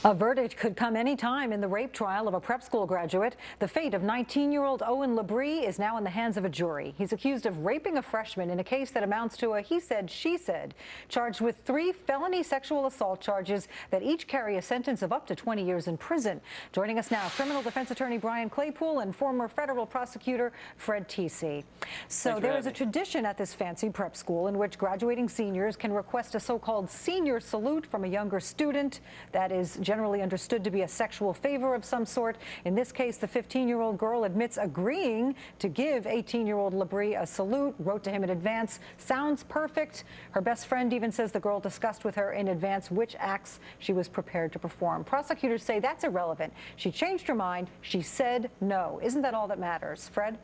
A verdict could come any time in the rape trial of a prep school graduate. The fate of 19-year-old Owen Labrie is now in the hands of a jury. He's accused of raping a freshman in a case that amounts to a he said, she said, charged with 3 felony sexual assault charges that each carry a sentence of up to 20 years in prison. Joining us now, criminal defense attorney Brian Claypool and former federal prosecutor Fred T.C. So there is a tradition at this fancy prep school in which graduating seniors can request a so-called senior salute from a younger student. That is generally understood to be a sexual favor of some sort. In this case, the 15-year-old girl admits agreeing to give 18-year-old Labrie a salute, wrote to him in advance. Sounds perfect. Her best friend even says the girl discussed with her in advance which acts she was prepared to perform. Prosecutors say that's irrelevant. She changed her mind. She said no. Isn't that all that matters? Fred?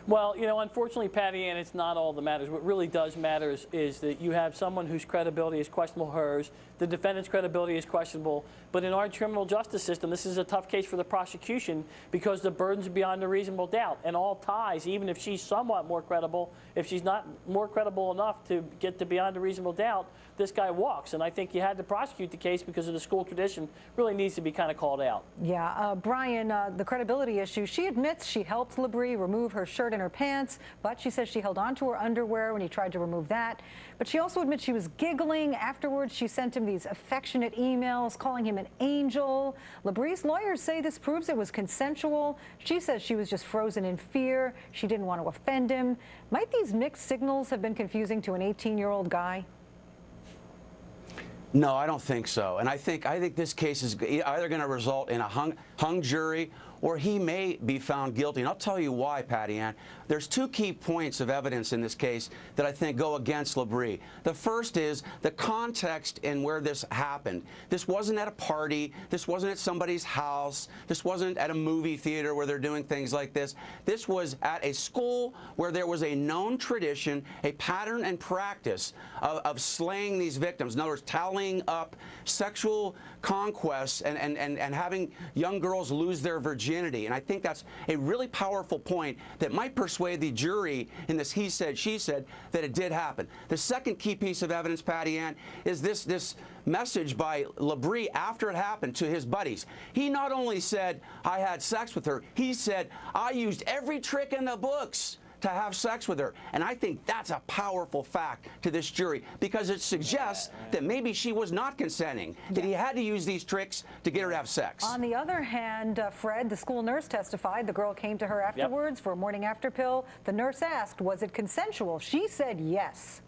Well, you know, unfortunately, Patty Ann, it's not all that matters. What really does matter is that you have someone whose credibility is questionable, hers. The defendant's credibility is questionable. But in our criminal justice system, this is a tough case for the prosecution because the burden's beyond a reasonable doubt. And all ties, even if she's somewhat more credible, if she's not more credible enough to get to beyond a reasonable doubt, this guy walks. And I think you had to prosecute the case because of the school tradition really needs to be kind of called out. Yeah. Brian, the credibility issue, she admits she helped Labrie remove her shirt and her pants, but she says she held onto her underwear when he tried to remove that. But she also admits she was giggling. Afterwards, she sent him these affectionate emails calling him an angel. Labrie's lawyers say this proves it was consensual. She says she was just frozen in fear. She didn't want to offend him. Might these mixed signals have been confusing to an 18-year-old guy? No, I don't think so. And I think this case is either going to result in a hung jury or he may be found guilty. And I'll tell you why, Patty Ann. There's 2 key points of evidence in this case that I think go against Labrie. The first is the context in where this happened. This wasn't at a party. This wasn't at somebody's house. This wasn't at a movie theater where they're doing things like this. This was at a school where there was a known tradition, a pattern and practice of slaying these victims. In other words, tallying up sexual conquests and having young girls lose their virginity. And I think that's a really powerful point that might persuade the jury in this he said, she said that it did happen. The second key piece of evidence, Patty Ann, is this message by Labrie after it happened to his buddies. He not only said, I had sex with her, he said, I used every trick in the books to have sex with her. And I think that's a powerful fact to this jury because it suggests that maybe she was not consenting, that he had to use these tricks to get her to have sex. On the other hand, Fred, the school nurse testified the girl came to her afterwards for a morning after pill. The nurse asked, was it consensual? She said yes.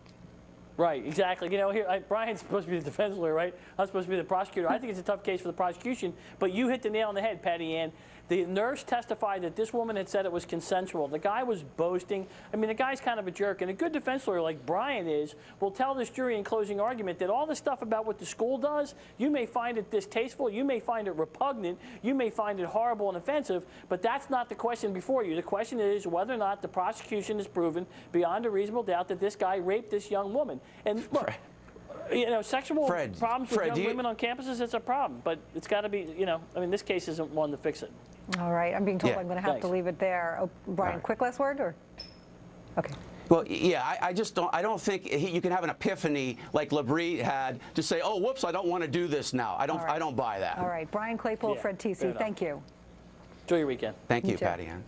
Right, exactly. You know, here, Brian's supposed to be the defense lawyer, right? I'm supposed to be the prosecutor. I think it's a tough case for the prosecution, but you hit the nail on the head, Patty Ann. The nurse testified that this woman had said it was consensual. The guy was boasting. I mean, the guy's kind of a jerk, and a good defense lawyer like Brian is will tell this jury in closing argument that all the stuff about what the school does, you may find it distasteful, you may find it repugnant, you may find it horrible and offensive, but that's not the question before you. The question is whether or not the prosecution has proven beyond a reasonable doubt that this guy raped this young woman. And look, you know, sexual problems with young women on campuses, it's a problem. But it's got to be, you know, I mean, this case isn't one to fix it. All right. I'm being told I'm going to have to leave it there. Oh, Brian, quick last word? Or okay. Well, yeah, I just don't. I don't think you can have an epiphany like Labrie had to say, "Oh, whoops, I don't want to do this now." I don't. I don't buy that. All right, Brian Claypool, Fred T.C. Thank you. Enjoy your weekend. Thank you, Patty Ann.